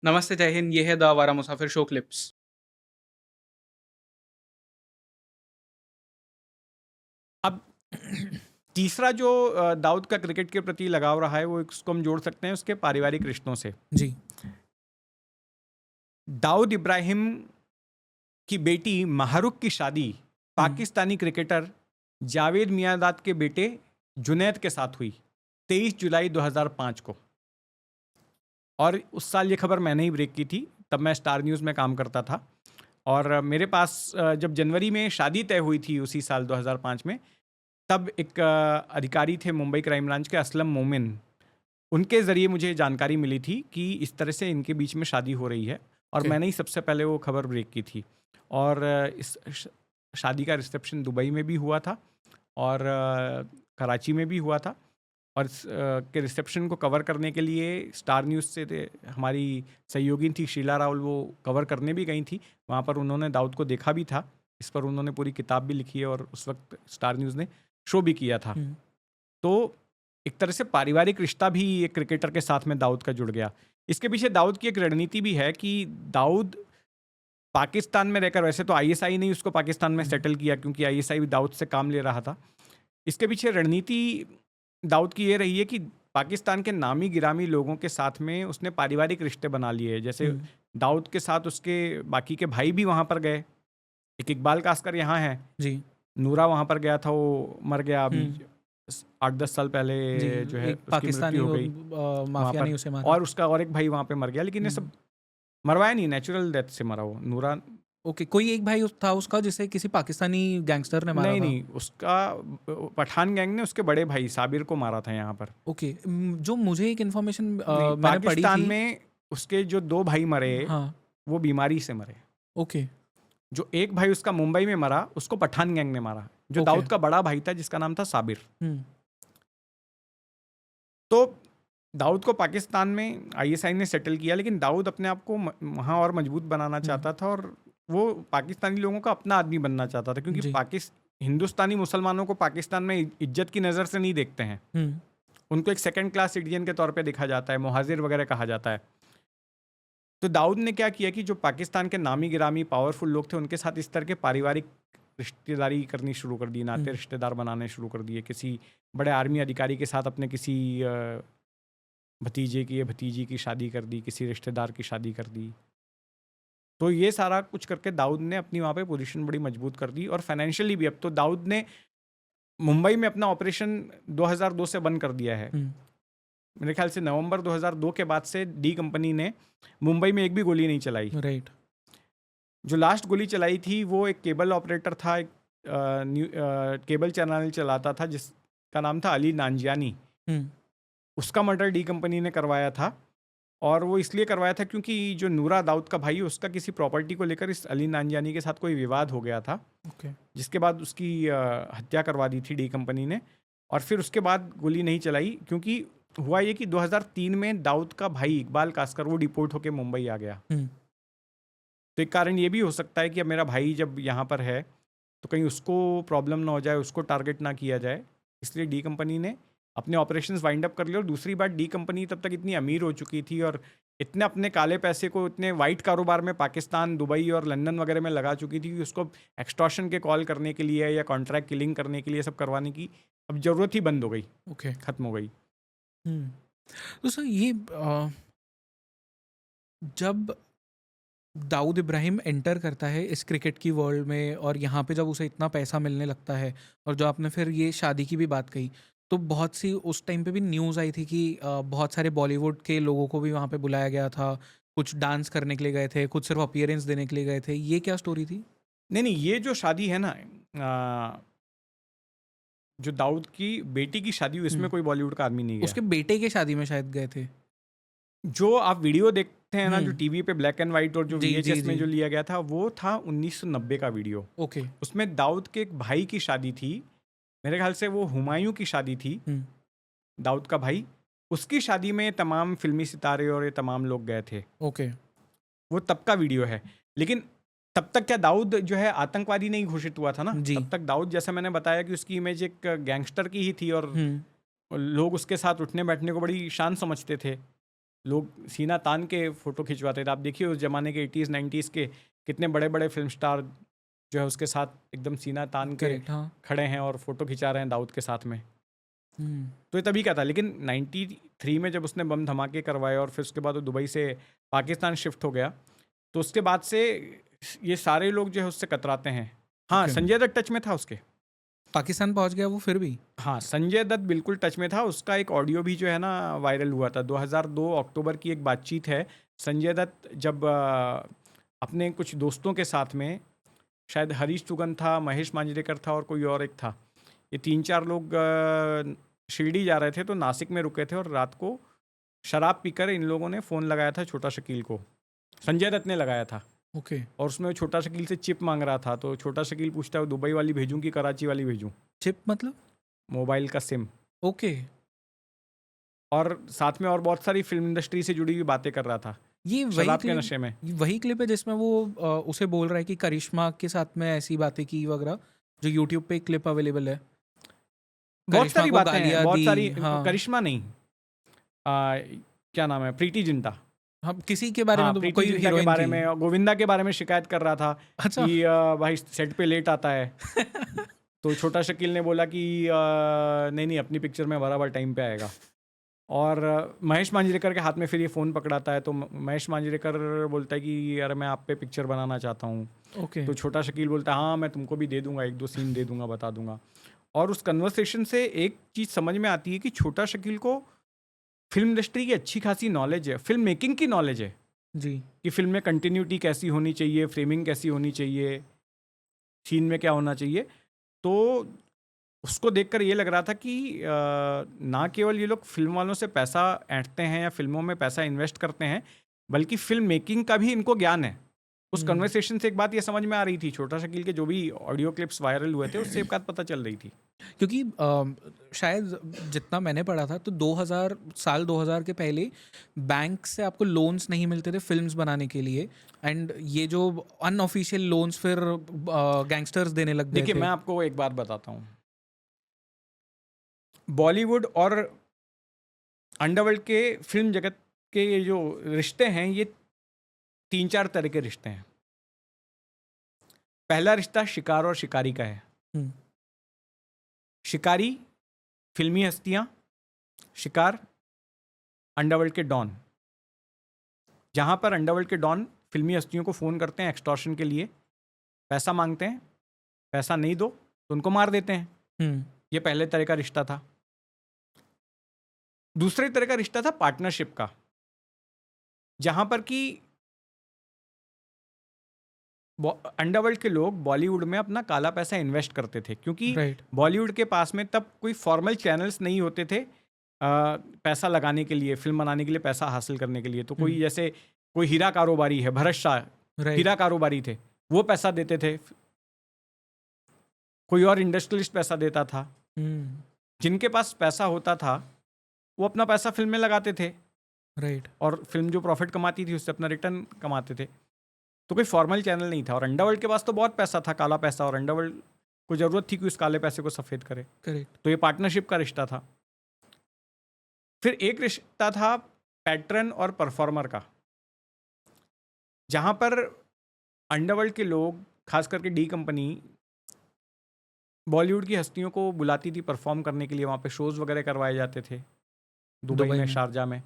नमस्ते, जय हिंद। ये है द आवारा मुसाफिर शो क्लिप्स। अब तीसरा जो दाऊद का क्रिकेट के प्रति लगाव रहा है, वो इसको हम जोड़ सकते हैं उसके पारिवारिक रिश्तों से। जी। दाऊद इब्राहिम की बेटी माहरुख की शादी पाकिस्तानी क्रिकेटर जावेद मियांदाद के बेटे जुनैद के साथ हुई 23 जुलाई 2005 को। और उस साल ये खबर मैंने ही ब्रेक की थी, तब मैं स्टार न्यूज़ में काम करता था। और मेरे पास जब जनवरी में शादी तय हुई थी उसी साल 2005 में, तब एक अधिकारी थे मुंबई क्राइम ब्रांच के, असलम मोमिन। उनके ज़रिए मुझे जानकारी मिली थी कि इस तरह से इनके बीच में शादी हो रही है, और मैंने ही सबसे पहले वो खबर ब्रेक की थी। और इस शादी का रिसेप्शन दुबई में भी हुआ था और कराची में भी हुआ था। और इस के रिसेप्शन को कवर करने के लिए स्टार न्यूज़ से हमारी सहयोगी थी शीला राहुल, वो कवर करने भी गई थी वहाँ पर। उन्होंने दाऊद को देखा भी था, इस पर उन्होंने पूरी किताब भी लिखी है, और उस वक्त स्टार न्यूज़ ने शो भी किया था। तो एक तरह से पारिवारिक रिश्ता भी एक क्रिकेटर के साथ में दाऊद का जुड़ गया। इसके पीछे दाऊद की एक रणनीति भी है कि दाऊद पाकिस्तान में रहकर, वैसे तो आईएसआई ने उसको पाकिस्तान में सेटल किया क्योंकि आईएसआई भी दाऊद से काम ले रहा था। इसके पीछे रणनीति दाऊद की ये रही है कि पाकिस्तान के नामी गिरामी लोगों के साथ में उसने पारिवारिक रिश्ते बना लिए हैं। जैसे दाऊद के साथ उसके बाकी के भाई भी वहाँ पर गए। एक इकबाल कास्कर यहाँ है जी। नूरा वहाँ पर गया था, वो मर गया अभी 8-10 साल पहले, जो है उसकी पाकिस्तानी मृत्यु हो गई माफिया ने उसे मारा। और उसका और एक भाई वहाँ पे मर गया, लेकिन ये सब मरवाया नहीं, नेचुरल डेथ से मरा वो नूरा। ओके, कोई एक भाई था उसका जिसे किसी पाकिस्तानी गैंगस्टर ने मारा था? नहीं, उसका पठान गैंग ने उसके बड़े भाई साबिर को मारा था यहाँ पर। ओके, जो मुझे एक इन्फॉर्मेशन मैंने पढ़ी पाकिस्तान थी में उसके जो 2 भाई मरे, हाँ। वो बीमारी से मरे। ओके। जो एक भाई उसका मुंबई में मरा, उसको पठान गैंग ने मारा, जो दाऊद का बड़ा भाई था जिसका नाम था साबिर। तो दाऊद को पाकिस्तान में आईएसआई ने सेटल किया, लेकिन दाऊद अपने आप को वहाँ और मजबूत बनाना चाहता था, और वो पाकिस्तानी लोगों का अपना आदमी बनना चाहता था, क्योंकि हिंदुस्तानी मुसलमानों को पाकिस्तान में इज्जत की नज़र से नहीं देखते हैं। उनको एक सेकंड क्लास सिटीजन के तौर पे देखा जाता है, मुहाजिर वगैरह कहा जाता है। तो दाऊद ने क्या किया कि जो पाकिस्तान के नामी गिरामी पावरफुल लोग थे, उनके साथ इस तरह के पारिवारिक रिश्तेदारी करनी शुरू कर दी, नाते रिश्तेदार बनाने शुरू कर दिए। किसी बड़े आर्मी अधिकारी के साथ अपने किसी भतीजे की या भतीजी की शादी कर दी, किसी रिश्तेदार की शादी कर दी। तो ये सारा कुछ करके दाऊद ने अपनी वहाँ पे पोजीशन बड़ी मजबूत कर दी, और फाइनेंशियली भी। अब तो दाऊद ने मुंबई में अपना ऑपरेशन 2002 से बंद कर दिया है। मेरे ख्याल से नवंबर 2002 के बाद से डी कंपनी ने मुंबई में एक भी गोली नहीं चलाई। राइट। जो लास्ट गोली चलाई थी वो एक केबल ऑपरेटर था, एक केबल चैनल चलाता था जिसका नाम था अली नांजियानी। उसका मर्डर डी कंपनी ने करवाया था, और वो इसलिए करवाया था क्योंकि जो नूरा दाऊद का भाई, उसका किसी प्रॉपर्टी को लेकर इस अली नांजियानी के साथ कोई विवाद हो गया था। जिसके बाद उसकी हत्या करवा दी थी डी कंपनी ने, और फिर उसके बाद गोली नहीं चलाई। क्योंकि हुआ ये कि 2003 में दाऊद का भाई इकबाल कास्कर वो डिपोर्ट होकर मुंबई आ गया। तो एक कारण ये भी हो सकता है कि अब मेरा भाई जब यहाँ पर है तो कहीं उसको प्रॉब्लम ना हो जाए, उसको टारगेट ना किया जाए, इसलिए डी कंपनी ने अपने ऑपरेशंस वाइंड अप कर लिए। और दूसरी बात, डी कंपनी तब तक इतनी अमीर हो चुकी थी और इतने अपने काले पैसे को इतने वाइट कारोबार में पाकिस्तान, दुबई और लंदन वगैरह में लगा चुकी थी कि उसको एक्सटॉर्शन के कॉल करने के लिए या कॉन्ट्रैक्ट किलिंग करने के लिए सब करवाने की अब ज़रूरत ही बंद हो गई। ख़त्म हो गई। तो सर, ये जब दाऊद इब्राहिम एंटर करता है इस क्रिकेट की वर्ल्ड में, और यहाँ पे जब उसे इतना पैसा मिलने लगता है, और जो आपने फिर ये शादी की भी बात कही, तो बहुत सी उस टाइम पे भी न्यूज़ आई थी कि बहुत सारे बॉलीवुड के लोगों को भी वहाँ पे बुलाया गया था। कुछ डांस करने के लिए गए थे, कुछ सिर्फ अपीयरेंस देने के लिए गए थे। ये क्या स्टोरी थी? नहीं, ये जो शादी है ना, जो दाऊद की बेटी की शादी हुई, इसमें कोई बॉलीवुड का आदमी नहीं गया। उसके बेटे के शादी में शायद गए थे। जो आप वीडियो देखते हैं ना, जो टीवी पे ब्लैक एंड वाइट और जो VHS में जो लिया गया था, वो था 1990 का वीडियो। ओके। उसमें दाऊद के एक भाई की शादी थी, मेरे ख्याल से वो हुमायूं की शादी थी, दाऊद का भाई। उसकी शादी में तमाम फिल्मी सितारे और ये तमाम लोग गए थे। ओके। वो तब का वीडियो है। लेकिन तब तक क्या दाऊद जो है आतंकवादी नहीं घोषित हुआ था ना। तब तक दाऊद, जैसे मैंने बताया कि उसकी इमेज एक गैंगस्टर की ही थी, और लोग उसके साथ उठने बैठने को बड़ी शान समझते थे। लोग सीना तान के फ़ोटो खिंचवाते थे। आप देखिए उस ज़माने के 80s 90s के कितने बड़े बड़े फिल्म स्टार जो है उसके साथ एकदम सीना तान के करेक्ट, हाँ। खड़े हैं और फ़ोटो खिंचा रहे हैं दाऊद के साथ में। हम्म, तो ये तभी का था, लेकिन 93 में जब उसने बम धमाके करवाए और फिर उसके बाद वो दुबई से पाकिस्तान शिफ्ट हो गया, तो उसके बाद से ये सारे लोग जो है उससे कतराते हैं। हाँ, Okay. संजय दत्त टच में था उसके। पाकिस्तान पहुंच गया वो फिर भी? हाँ, संजय दत्त बिल्कुल टच में था। उसका एक ऑडियो भी जो है ना वायरल हुआ था। 2002 अक्टूबर की एक बातचीत है। संजय दत्त जब अपने कुछ दोस्तों के साथ में, शायद हरीश चुगन था, महेश मांजरेकर था और कोई और एक था, ये 3-4 लोग शिरडी जा रहे थे, तो नासिक में रुके थे और रात को शराब पीकर इन लोगों ने फ़ोन लगाया था छोटा शकील को। संजय दत्त ने लगाया था ओके। और उसमें वो छोटा शकील से चिप मांग रहा था। तो छोटा शकील पूछता है, दुबई वाली भेजूँ कि कराची वाली भेजूँ? चिप मतलब? मोबाइल का सिम। ओके। और साथ में और बहुत सारी फिल्म इंडस्ट्री से जुड़ी हुई बातें कर रहा था, ये वही शराब के क्लिप नशे में। वही क्लिप है जिसमें वो उसे बोल रहा है कि करिश्मा के साथ में ऐसी बातें की वगैरह, जो यूट्यूब पे एक क्लिप अवेलेबल है। बहुत करिश्मा सारी को बातें हैं, गालियाँ बहुत दी, सारी। हाँ। करिश्मा नहीं, क्या नाम है, प्रीति जिंटा। हाँ, किसी के बारे में हाँ, तो प्रीति कोई जिंटा के हीरोइन बारे थी। में और गोविंदा के बारे में शिकायत कर रहा था अच्छा। कि भाई सेट पे लेट आता है। तो छोटा शकील ने बोला कि नहीं नहीं, अपनी पिक्चर में बराबर टाइम पे आएगा। और महेश मांजरेकर के हाथ में फिर ये फ़ोन पकड़ाता है, तो महेश मांजरेकर बोलता है कि यार मैं आप पे पिक्चर बनाना चाहता हूँ। ओके। तो छोटा शकील बोलता है, हाँ मैं तुमको भी दे दूंगा, 1-2 सीन दे दूंगा, बता दूंगा। और उस कन्वर्सेशन से एक चीज़ समझ में आती है कि छोटा शकील को फिल्म इंडस्ट्री की अच्छी खासी नॉलेज है, फिल्म मेकिंग की नॉलेज है जी। कि फिल्म में कंटिन्यूटी कैसी होनी चाहिए, फ्रेमिंग कैसी होनी चाहिए, सीन में क्या होना चाहिए। तो उसको देखकर ये लग रहा था कि ना केवल ये लोग फिल्म वालों से पैसा ऐंठते हैं या फिल्मों में पैसा इन्वेस्ट करते हैं, बल्कि फिल्म मेकिंग का भी इनको ज्ञान है। उस कन्वर्सेशन से एक बात ये समझ में आ रही थी, छोटा शकील के जो भी ऑडियो क्लिप्स वायरल हुए थे उससे एक बात पता चल रही थी। क्योंकि शायद जितना मैंने पढ़ा था तो 2000 के पहले बैंक से आपको लोन्स नहीं मिलते थे फिल्म्स बनाने के लिए, एंड ये जो अनऑफिशियल लोन्स फिर गैंगस्टर्स देने लग गए देखिए, थे। मैं आपको एक बात बताता हूँ। बॉलीवुड और अंडरवर्ल्ड के फिल्म जगत के ये जो रिश्ते हैं, ये 3-4 तरह के रिश्ते हैं। पहला रिश्ता शिकार और शिकारी का है। हम्म, शिकारी फिल्मी हस्तियां, शिकार अंडरवर्ल्ड के डॉन। जहां पर अंडरवर्ल्ड के डॉन फिल्मी हस्तियों को फ़ोन करते हैं एक्सटॉर्शन के लिए, पैसा मांगते हैं, पैसा नहीं दो तो उनको मार देते हैं। हम्म, ये पहले तरह का रिश्ता था। दूसरे तरह का रिश्ता था पार्टनरशिप का, जहां पर कि अंडरवर्ल्ड के लोग बॉलीवुड में अपना काला पैसा इन्वेस्ट करते थे, क्योंकि राइट। बॉलीवुड के पास में तब कोई फॉर्मल चैनल्स नहीं होते थे पैसा लगाने के लिए, फिल्म बनाने के लिए, पैसा हासिल करने के लिए। तो कोई जैसे कोई हीरा कारोबारी है, भरत शाह राइट। हीरा कारोबारी थे, वो पैसा देते थे। कोई और इंडस्ट्रियलिस्ट पैसा देता था। हम्म, जिनके पास पैसा होता था वो अपना पैसा फिल्म में लगाते थे राइट। और फिल्म जो प्रॉफिट कमाती थी उससे अपना रिटर्न कमाते थे। तो कोई फॉर्मल चैनल नहीं था। और अंडरवर्ल्ड के पास तो बहुत पैसा था, काला पैसा, और अंडरवर्ल्ड को ज़रूरत थी कि उस काले पैसे को सफ़ेद करे। करेक्ट। तो ये पार्टनरशिप का रिश्ता था। फिर एक रिश्ता था पैट्रन और परफॉर्मर का, जहाँ पर अंडरवर्ल्ड के लोग, खास करके डी कंपनी, बॉलीवुड की हस्तियों को बुलाती थी परफॉर्म करने के लिए। वहाँ पे शोज़ वगैरह करवाए जाते थे दुबई में, शारजा में,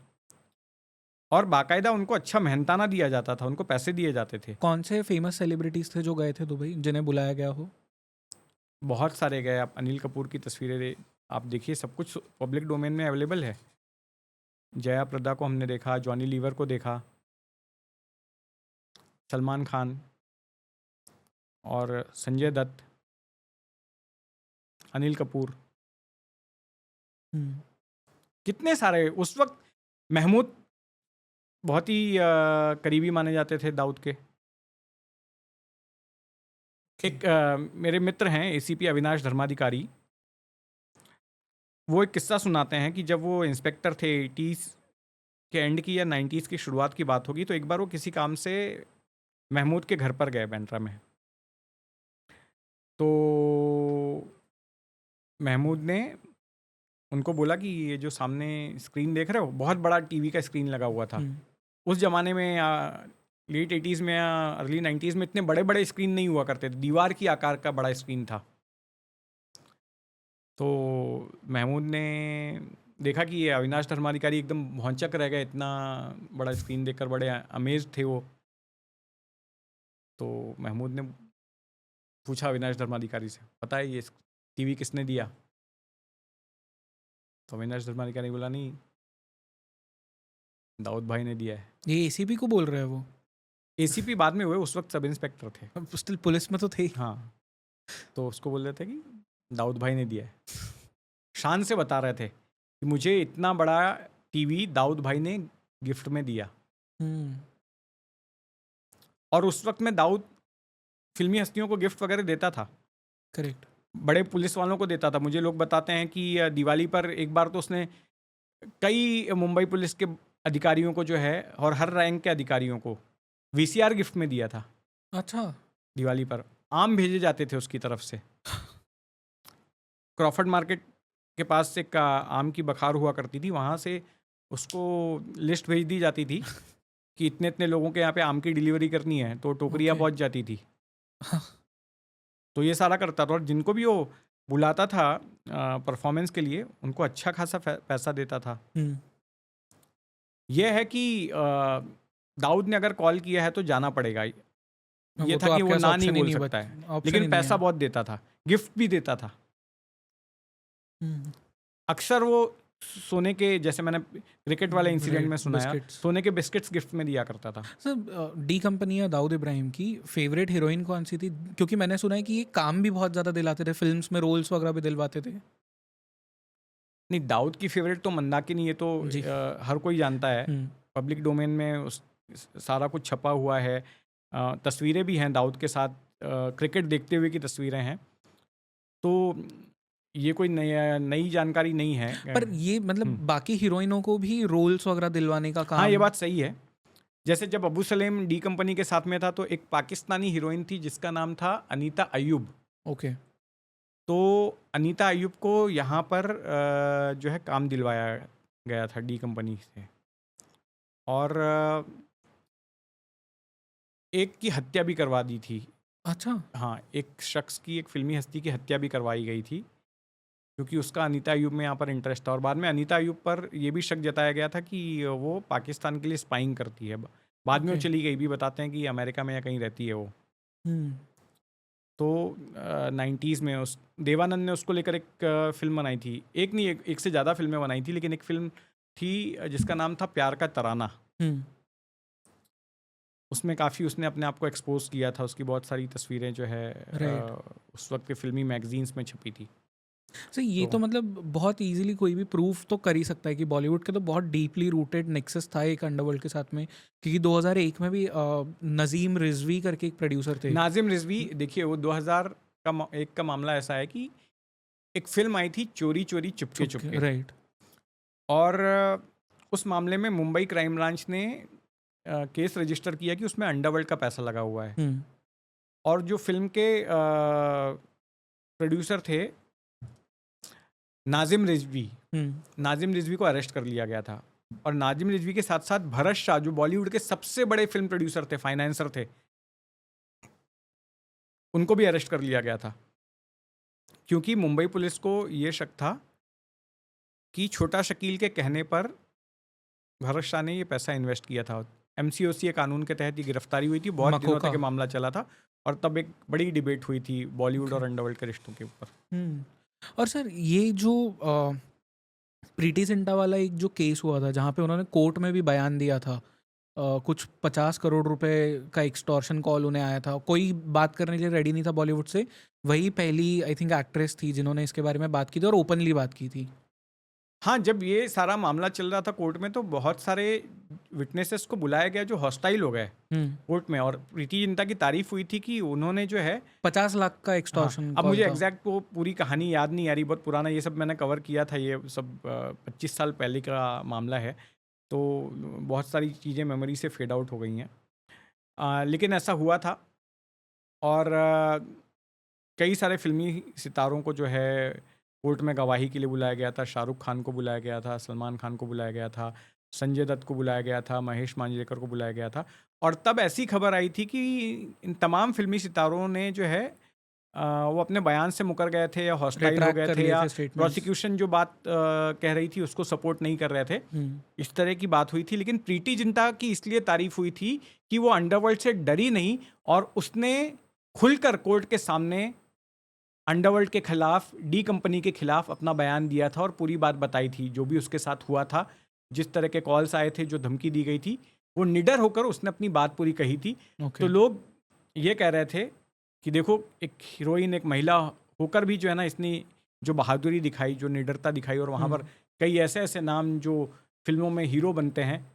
और बाकायदा उनको अच्छा मेहनताना दिया जाता था, उनको पैसे दिए जाते थे। कौन से फेमस सेलिब्रिटीज थे जो गए थे दुबई, जिन्हें बुलाया गया हो? बहुत सारे गए। आप अनिल कपूर की तस्वीरें आप देखिए, सब कुछ पब्लिक डोमेन में अवेलेबल है। जया प्रदा को हमने देखा, जॉनी लीवर को देखा, सलमान खान और संजय दत्त, अनिल कपूर, हम्म, कितने सारे। उस वक्त महमूद बहुत ही करीबी माने जाते थे दाऊद के। एक मेरे मित्र हैं एसीपी अविनाश धर्माधिकारी, वो एक किस्सा सुनाते हैं कि जब वो इंस्पेक्टर थे, 80s के एंड की या 90s की शुरुआत की बात होगी, तो एक बार वो किसी काम से महमूद के घर पर गए बैंड्रा में। तो महमूद ने उनको बोला कि ये जो सामने स्क्रीन देख रहे हो, बहुत बड़ा टीवी का स्क्रीन लगा हुआ था। उस ज़माने में लेट 80s में या अर्ली 90s में इतने बड़े बड़े स्क्रीन नहीं हुआ करते थे, दीवार की आकार का बड़ा स्क्रीन था। तो महमूद ने देखा कि ये अविनाश धर्माधिकारी एकदम भौंचक रह गए, इतना बड़ा स्क्रीन देखकर बड़े अमेज थे वो। तो महमूद ने पूछा अविनाश धर्माधिकारी से, पता है ये टीवी किसने दिया? तो अविनाश धर्माधिकारी ने बोला, नहीं, दाऊद भाई ने दिया है। ये एसीपी को बोल रहे हैं वो? एसीपी बाद में हुए, उस वक्त सब इंस्पेक्टर थे। स्टिल पुलिस में तो थे। हाँ, तो उसको बोल रहे थे कि दाऊद भाई ने दिया है। शान से बता रहे थे कि मुझे इतना बड़ा टीवी दाऊद भाई ने गिफ्ट में दिया। और उस वक्त में दाऊद फिल्मी हस्तियों को गिफ्ट वगैरह देता था। करेक्ट। बड़े पुलिस वालों को देता था। मुझे लोग बताते हैं कि दिवाली पर एक बार तो उसने कई मुंबई पुलिस के अधिकारियों को जो है, और हर रैंक के अधिकारियों को वीसीआर गिफ्ट में दिया था। अच्छा। दिवाली पर आम भेजे जाते थे उसकी तरफ से। क्रॉफर्ड मार्केट के पास एक आम की बखार हुआ करती थी, वहाँ से उसको लिस्ट भेज दी जाती थी कि इतने इतने लोगों के यहाँ पे आम की डिलीवरी करनी है, तो टोकरियाँ Okay. पहुँच जाती थी। तो ये सारा करता था, और जिनको भी वो बुलाता था परफॉर्मेंस के लिए, उनको अच्छा खासा पैसा देता था। यह है कि दाऊद ने अगर कॉल किया है तो जाना पड़ेगा। ये था कि वो ना नहीं बोल सकता है, लेकिन पैसा बहुत देता था, गिफ्ट भी देता था। अक्सर वो सोने के, जैसे मैंने क्रिकेट वाले इंसिडेंट में सुनाया, सोने के बिस्किट्स गिफ्ट में दिया करता था। सर, डी कंपनी या दाऊद इब्राहिम की फेवरेट हीरोइन कौन सी थी? क्योंकि मैंने सुना है कि ये काम भी बहुत ज़्यादा दिलाते थे, फिल्म्स में रोल्स वगैरह भी दिलवाते थे। नहीं, दाऊद की फेवरेट तो मंदाकिनी, ये तो हर कोई जानता है, पब्लिक डोमेन में सारा कुछ छपा हुआ है। तस्वीरें भी हैं दाऊद के साथ, क्रिकेट देखते हुए की तस्वीरें हैं। तो ये कोई नई जानकारी नहीं है। पर ये मतलब बाकी हीरोइनों को भी रोल्स वगैरह दिलवाने का काम। हाँ, ये बात सही है। जैसे जब अबू सलेम डी कंपनी के साथ में था, तो एक पाकिस्तानी हीरोइन थी जिसका नाम था अनीता अयूब। ओके। तो अनीता अयूब को यहाँ पर जो है काम दिलवाया गया था डी कंपनी से, और एक की हत्या भी करवा दी थी। अच्छा। हाँ, एक शख्स की, एक फिल्मी हस्ती की हत्या भी करवाई गई थी, क्योंकि उसका अनीता अयूब में यहाँ पर इंटरेस्ट था। और बाद में अनीता अयूब पर यह भी शक जताया गया था कि वो पाकिस्तान के लिए स्पाइंग करती है। बाद में वो चली गई भी, बताते हैं कि अमेरिका में या कहीं रहती है वो। तो 90s में उस देवानंद ने उसको लेकर एक फिल्म बनाई थी। एक नहीं, एक से ज़्यादा फिल्में बनाई थी, लेकिन एक फिल्म थी जिसका नाम था प्यार का तराना। उसमें काफ़ी उसने अपने आप को एक्सपोज किया था। उसकी बहुत सारी तस्वीरें जो है उस वक्त के फिल्मी मैगजीन्स में छपी थी। सर, ये तो मतलब बहुत इजीली कोई भी प्रूफ तो कर ही सकता है कि बॉलीवुड के तो बहुत डीपली रूटेड नेक्सस था एक अंडरवर्ल्ड के साथ में, क्योंकि 2001 में भी नजीम रिजवी करके एक प्रोड्यूसर थे। नाजिम रिजवी, देखिए वो 2001 का मामला ऐसा है कि एक फिल्म आई थी चोरी चोरी चुपके चुपके, राइट। और उस मामले में मुंबई क्राइम ब्रांच ने केस रजिस्टर किया कि उसमें अंडरवर्ल्ड का पैसा लगा हुआ है। और जो फिल्म के प्रोड्यूसर थे नाजिम रिजवी को अरेस्ट कर लिया गया था। और नाजिम रिजवी के साथ साथ भरत शाह, जो बॉलीवुड के सबसे बड़े फिल्म प्रोड्यूसर थे, फाइनेंसर थे, उनको भी अरेस्ट कर लिया गया था, क्योंकि मुंबई पुलिस को ये शक था कि छोटा शकील के कहने पर भरत शाह ने ये पैसा इन्वेस्ट किया था। MCOC कानून के तहत ये गिरफ्तारी हुई थी, बहुत दिनों तक ये मामला चला था, और तब एक बड़ी डिबेट हुई थी बॉलीवुड और अंडरवर्ल्ड के रिश्तों के ऊपर। और सर, ये जो प्रीति जिंटा वाला एक जो केस हुआ था, जहाँ पे उन्होंने कोर्ट में भी बयान दिया था, कुछ 50 करोड़ रुपए का एक्सटॉर्शन कॉल उन्हें आया था, कोई बात करने के लिए रेडी नहीं था बॉलीवुड से। वही पहली आई थिंक एक्ट्रेस थी जिन्होंने इसके बारे में बात की थी और ओपनली बात की थी। हाँ, जब ये सारा मामला चल रहा था कोर्ट में, तो बहुत सारे विटनेसेस को बुलाया गया जो हॉस्टाइल हो गए कोर्ट में, और प्रीति जिंटा की तारीफ हुई थी कि उन्होंने जो है 50 लाख का एक्सटॉर्शन। अब मुझे एग्जैक्ट वो पूरी कहानी याद नहीं आ रही, बहुत पुराना ये सब मैंने कवर किया था, ये सब 25 साल पहले का मामला है, तो बहुत सारी चीज़ें मेमोरी से फेड आउट हो गई हैं। लेकिन ऐसा हुआ था, और कई सारे फिल्मी सितारों को जो है कोर्ट में गवाही के लिए बुलाया गया था, शाहरुख खान को बुलाया गया था, सलमान खान को बुलाया गया था, संजय दत्त को बुलाया गया था, महेश मांजरेकर को बुलाया गया था। और तब ऐसी खबर आई थी कि इन तमाम फिल्मी सितारों ने जो है वो अपने बयान से मुकर गए थे या हॉस्टाइल हो रिट्रैक्ट गए कर थे लिए या थे स्टेटमेंट्स। प्रोसिक्यूशन जो बात कह रही थी उसको सपोर्ट नहीं कर रहे थे। इस तरह की बात हुई थी। लेकिन प्रीति जिंटा की इसलिए तारीफ हुई थी कि वो अंडरवर्ल्ड से डरी नहीं और उसने खुलकर कोर्ट के सामने अंडरवर्ल्ड के खिलाफ, डी कंपनी के खिलाफ अपना बयान दिया था और पूरी बात बताई थी, जो भी उसके साथ हुआ था, जिस तरह के कॉल्स आए थे, जो धमकी दी गई थी, वो निडर होकर उसने अपनी बात पूरी कही थी। तो लोग ये कह रहे थे कि देखो, एक हीरोइन, एक महिला होकर भी जो है ना, इसने जो बहादुरी दिखाई, जो निडरता दिखाई, और वहाँ पर कई ऐसे ऐसे नाम जो फिल्मों में हीरो बनते हैं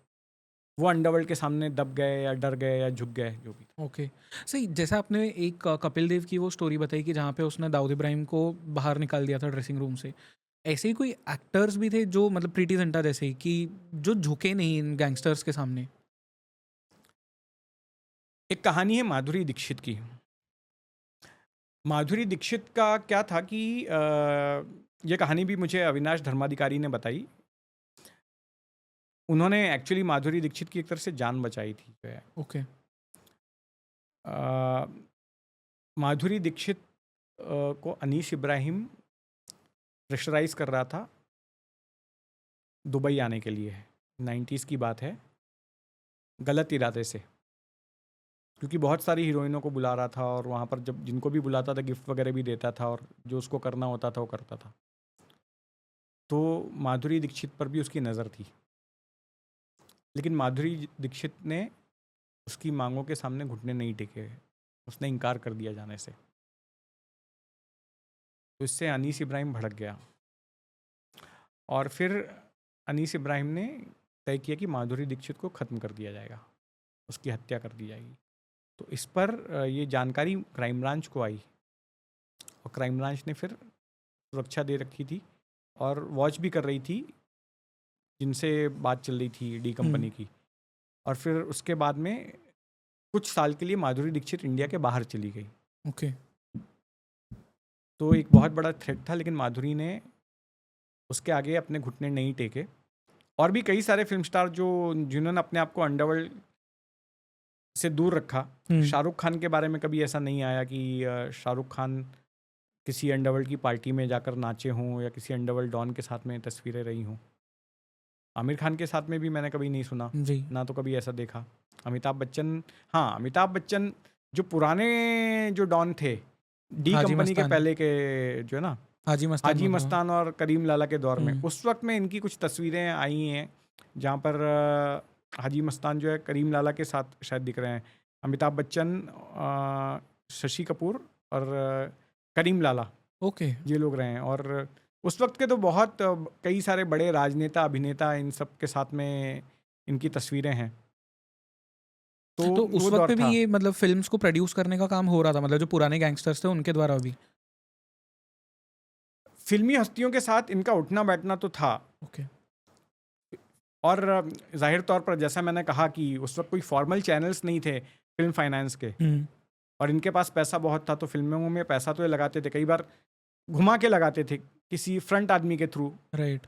वो अंडरवर्ल्ड के सामने दब गए या डर गए या झुक गए, जो भी। ओके, सही। जैसा आपने एक कपिल देव की वो स्टोरी बताई कि जहाँ पे उसने दाऊद इब्राहिम को बाहर निकाल दिया था ड्रेसिंग रूम से, ऐसे ही कोई एक्टर्स भी थे जो, मतलब प्रीति जिंटा जैसे ही, कि जो झुके नहीं इन गैंगस्टर्स के सामने? एक कहानी है माधुरी दीक्षित की। माधुरी दीक्षित का क्या था कि ये कहानी भी मुझे अविनाश धर्माधिकारी ने बताई। उन्होंने एक्चुअली माधुरी दीक्षित की एक तरह से जान बचाई थी जो है। ओके। माधुरी दीक्षित को अनीस इब्राहिम प्रेशराइज कर रहा था दुबई आने के लिए। 90s की बात है, गलत इरादे से, क्योंकि बहुत सारी हीरोइनों को बुला रहा था और वहाँ पर जब जिनको भी बुलाता था गिफ्ट वगैरह भी देता था और जो उसको करना होता था वो करता था। तो माधुरी दीक्षित पर भी उसकी नज़र थी, लेकिन माधुरी दीक्षित ने उसकी मांगों के सामने घुटने नहीं टेके, उसने इनकार कर दिया जाने से। तो इससे अनीस इब्राहिम भड़क गया और फिर अनीस इब्राहिम ने तय किया कि माधुरी दीक्षित को ख़त्म कर दिया जाएगा, उसकी हत्या कर दी जाएगी। तो इस पर ये जानकारी क्राइम ब्रांच को आई और क्राइम ब्रांच ने फिर सुरक्षा दे रखी थी और वॉच भी कर रही थी जिनसे बात चल रही थी डी कंपनी की। और फिर उसके बाद में कुछ साल के लिए माधुरी दीक्षित इंडिया के बाहर चली गई। ओके। तो एक बहुत बड़ा थ्रेट था, लेकिन माधुरी ने उसके आगे अपने घुटने नहीं टेके। और भी कई सारे फिल्म स्टार जिन्होंने अपने आप को अंडरवर्ल्ड से दूर रखा। शाहरुख खान के बारे में कभी ऐसा नहीं आया कि शाहरुख खान किसी अंडरवर्ल्ड की पार्टी में जाकर नाचे हों या किसी अंडरवर्ल्ड डॉन के साथ में तस्वीरें रही हों। आमिर खान के साथ में भी मैंने कभी नहीं सुना जी। ना, तो कभी ऐसा देखा। अमिताभ बच्चन, हाँ, अमिताभ बच्चन जो पुराने जो डॉन थे डी कंपनी के पहले के, जो है ना, हाजी मस्तान और करीम लाला के दौर में, उस वक्त में इनकी कुछ तस्वीरें आई हैं जहाँ पर हाजी मस्तान जो है करीम लाला के साथ शायद दिख रहे हैं, अमिताभ बच्चन, शशि कपूर और करीम लाला, ओके, ये लोग रहे हैं। और उस वक्त के तो बहुत कई सारे बड़े राजनेता, अभिनेता, इन सब के साथ में इनकी तस्वीरें हैं। तो उस वक्त पे भी ये, मतलब फिल्म्स को प्रोड्यूस करने का काम हो रहा था, मतलब जो पुराने गैंगस्टर्स थे उनके द्वारा भी फिल्मी हस्तियों के साथ इनका उठना बैठना तो था। ओके। और जाहिर तौर पर जैसा मैंने कहा कि उस वक्त कोई फॉर्मल चैनल्स नहीं थे फिल्म फाइनेंस के, और इनके पास पैसा बहुत था, तो फिल्मों में पैसा तो ये लगाते थे, कई बार घुमा के लगाते थे किसी फ्रंट आदमी के थ्रू। राइट।